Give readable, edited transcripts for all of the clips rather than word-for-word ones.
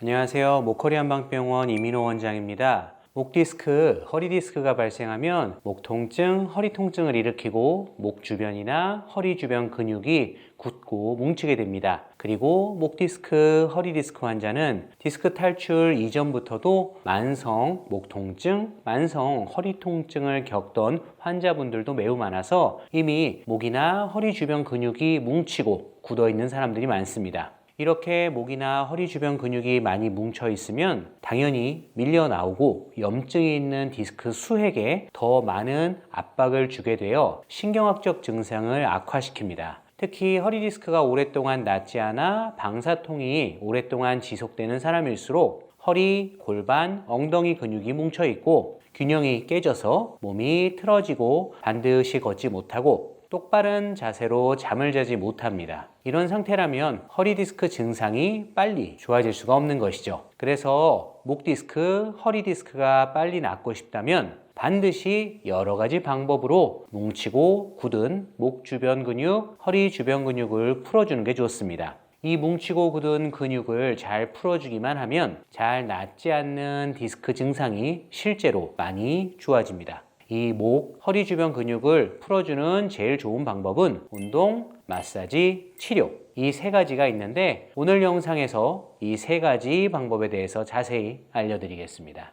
안녕하세요. 목허리 한방병원 이민호 원장입니다. 목 디스크, 허리 디스크가 발생하면 목 통증, 허리 통증을 일으키고 목 주변이나 허리 주변 근육이 굳고 뭉치게 됩니다. 그리고 목 디스크, 허리 디스크 환자는 디스크 탈출 이전부터도 만성 목 통증, 만성 허리 통증을 겪던 환자분들도 매우 많아서 이미 목이나 허리 주변 근육이 뭉치고 굳어 있는 사람들이 많습니다. 이렇게 목이나 허리 주변 근육이 많이 뭉쳐 있으면 당연히 밀려 나오고 염증이 있는 디스크 수핵에 더 많은 압박을 주게 되어 신경학적 증상을 악화시킵니다. 특히 허리 디스크가 오랫동안 낫지 않아 방사통이 오랫동안 지속되는 사람일수록 허리, 골반, 엉덩이 근육이 뭉쳐 있고 균형이 깨져서 몸이 틀어지고 반드시 걷지 못하고 똑바른 자세로 잠을 자지 못합니다. 이런 상태라면 허리 디스크 증상이 빨리 좋아질 수가 없는 것이죠. 그래서 목 디스크, 허리 디스크가 빨리 낫고 싶다면 반드시 여러 가지 방법으로 뭉치고 굳은 목 주변 근육, 허리 주변 근육을 풀어주는 게 좋습니다. 이 뭉치고 굳은 근육을 잘 풀어주기만 하면 잘 낫지 않는 디스크 증상이 실제로 많이 좋아집니다. 이 목, 허리 주변 근육을 풀어주는 제일 좋은 방법은 운동, 마사지, 치료 이 세 가지가 있는데 오늘 영상에서 이 세 가지 방법에 대해서 자세히 알려드리겠습니다.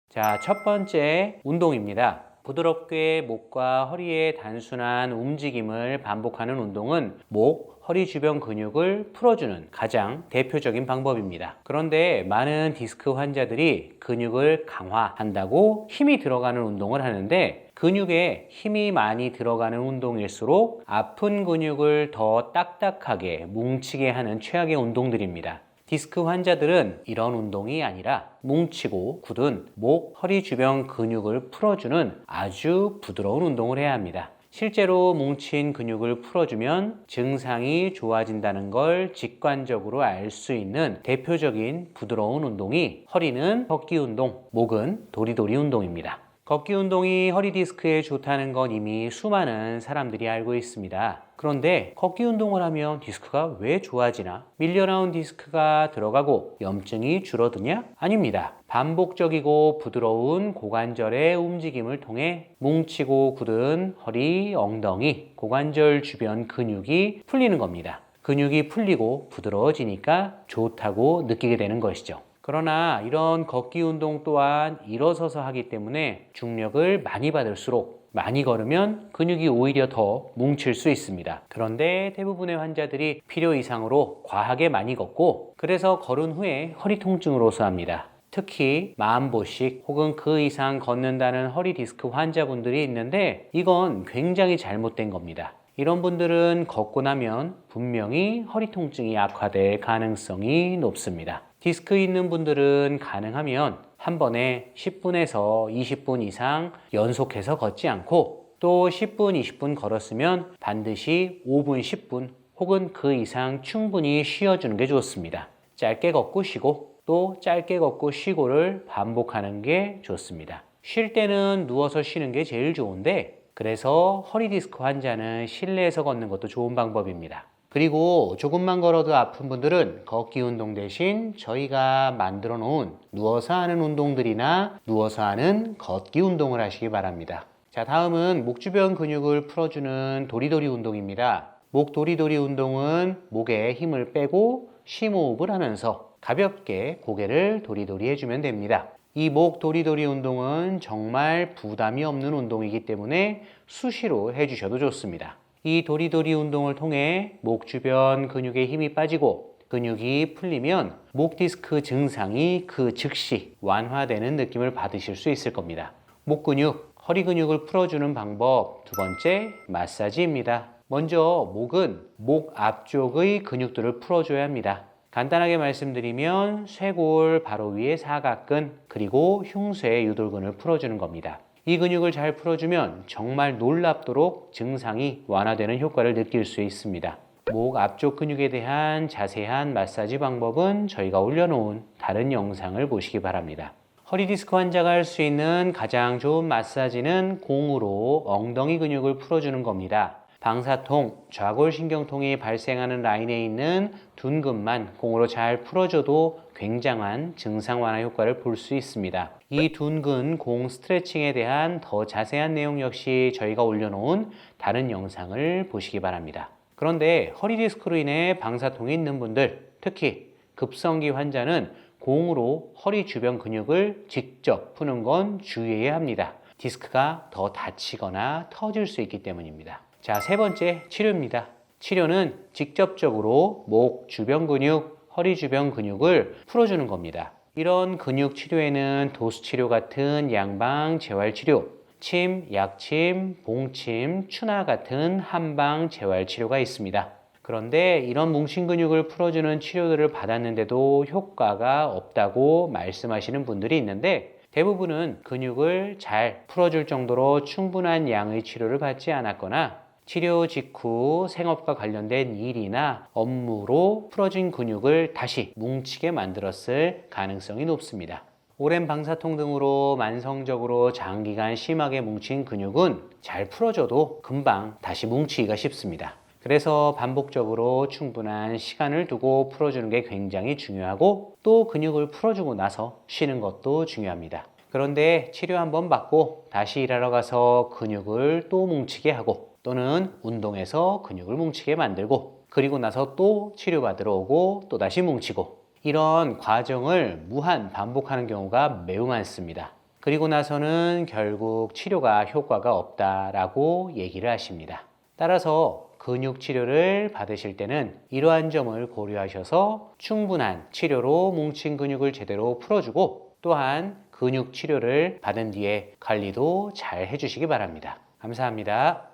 자, 첫 번째 운동입니다. 부드럽게 목과 허리의 단순한 움직임을 반복하는 운동은 목, 허리 주변 근육을 풀어주는 가장 대표적인 방법입니다. 그런데 많은 디스크 환자들이 근육을 강화한다고 힘이 들어가는 운동을 하는데 근육에 힘이 많이 들어가는 운동일수록 아픈 근육을 더 딱딱하게 뭉치게 하는 최악의 운동들입니다. 디스크 환자들은 이런 운동이 아니라 뭉치고 굳은 목, 허리 주변 근육을 풀어주는 아주 부드러운 운동을 해야 합니다. 실제로 뭉친 근육을 풀어주면 증상이 좋아진다는 걸 직관적으로 알 수 있는 대표적인 부드러운 운동이 허리는 걷기 운동, 목은 도리도리 운동입니다. 걷기 운동이 허리 디스크에 좋다는 건 이미 수많은 사람들이 알고 있습니다. 그런데 걷기 운동을 하면 디스크가 왜 좋아지나? 밀려나온 디스크가 들어가고 염증이 줄어드냐? 아닙니다. 반복적이고 부드러운 고관절의 움직임을 통해 뭉치고 굳은 허리, 엉덩이, 고관절 주변 근육이 풀리는 겁니다. 근육이 풀리고 부드러워지니까 좋다고 느끼게 되는 것이죠. 그러나 이런 걷기 운동 또한 일어서서 하기 때문에 중력을 많이 받을수록 많이 걸으면 근육이 오히려 더 뭉칠 수 있습니다. 그런데 대부분의 환자들이 필요 이상으로 과하게 많이 걷고 그래서 걸은 후에 허리 통증으로 호소합니다. 특히 40보씩 혹은 그 이상 걷는다는 허리 디스크 환자분들이 있는데 이건 굉장히 잘못된 겁니다. 이런 분들은 걷고 나면 분명히 허리 통증이 악화될 가능성이 높습니다. 디스크 있는 분들은 가능하면 한 번에 10분에서 20분 이상 연속해서 걷지 않고 또 10분, 20분 걸었으면 반드시 5분, 10분 혹은 그 이상 충분히 쉬어주는 게 좋습니다. 짧게 걷고 쉬고 또 짧게 걷고 쉬고를 반복하는 게 좋습니다. 쉴 때는 누워서 쉬는 게 제일 좋은데 그래서 허리 디스크 환자는 실내에서 걷는 것도 좋은 방법입니다. 그리고 조금만 걸어도 아픈 분들은 걷기 운동 대신 저희가 만들어 놓은 누워서 하는 운동들이나 누워서 하는 걷기 운동을 하시기 바랍니다. 자, 다음은 목 주변 근육을 풀어주는 도리도리 운동입니다. 목 도리도리 운동은 목에 힘을 빼고 심호흡을 하면서 가볍게 고개를 도리도리 해주면 됩니다. 이 목 도리도리 운동은 정말 부담이 없는 운동이기 때문에 수시로 해주셔도 좋습니다. 이 도리도리 운동을 통해 목 주변 근육에 힘이 빠지고 근육이 풀리면 목 디스크 증상이 그 즉시 완화되는 느낌을 받으실 수 있을 겁니다. 목 근육, 허리 근육을 풀어주는 방법 두 번째, 마사지입니다. 먼저 목은 목 앞쪽의 근육들을 풀어줘야 합니다. 간단하게 말씀드리면 쇄골 바로 위에 사각근 그리고 흉쇄 유돌근을 풀어주는 겁니다. 이 근육을 잘 풀어주면 정말 놀랍도록 증상이 완화되는 효과를 느낄 수 있습니다. 목 앞쪽 근육에 대한 자세한 마사지 방법은 저희가 올려놓은 다른 영상을 보시기 바랍니다. 허리 디스크 환자가 할 수 있는 가장 좋은 마사지는 공으로 엉덩이 근육을 풀어주는 겁니다. 방사통, 좌골신경통이 발생하는 라인에 있는 둔근만 공으로 잘 풀어줘도 굉장한 증상 완화 효과를 볼 수 있습니다. 이 둔근 공 스트레칭에 대한 더 자세한 내용 역시 저희가 올려놓은 다른 영상을 보시기 바랍니다. 그런데 허리 디스크로 인해 방사통이 있는 분들, 특히 급성기 환자는 공으로 허리 주변 근육을 직접 푸는 건 주의해야 합니다. 디스크가 더 다치거나 터질 수 있기 때문입니다. 자, 세 번째 치료입니다. 치료는 직접적으로 목 주변 근육, 허리 주변 근육을 풀어주는 겁니다. 이런 근육 치료에는 도수 치료 같은 양방 재활 치료, 침, 약침, 봉침, 추나 같은 한방 재활 치료가 있습니다. 그런데 이런 뭉친 근육을 풀어주는 치료들을 받았는데도 효과가 없다고 말씀하시는 분들이 있는데 대부분은 근육을 잘 풀어줄 정도로 충분한 양의 치료를 받지 않았거나 치료 직후 생업과 관련된 일이나 업무로 풀어진 근육을 다시 뭉치게 만들었을 가능성이 높습니다. 오랜 방사통 등으로 만성적으로 장기간 심하게 뭉친 근육은 잘 풀어줘도 금방 다시 뭉치기가 쉽습니다. 그래서 반복적으로 충분한 시간을 두고 풀어주는 게 굉장히 중요하고 또 근육을 풀어주고 나서 쉬는 것도 중요합니다. 그런데 치료 한번 받고 다시 일하러 가서 근육을 또 뭉치게 하고 또는 운동해서 근육을 뭉치게 만들고 그리고 나서 또 치료받으러 오고 또 다시 뭉치고 이런 과정을 무한 반복하는 경우가 매우 많습니다. 그리고 나서는 결국 치료가 효과가 없다라고 얘기를 하십니다. 따라서 근육 치료를 받으실 때는 이러한 점을 고려하셔서 충분한 치료로 뭉친 근육을 제대로 풀어주고 또한 근육 치료를 받은 뒤에 관리도 잘 해주시기 바랍니다. 감사합니다.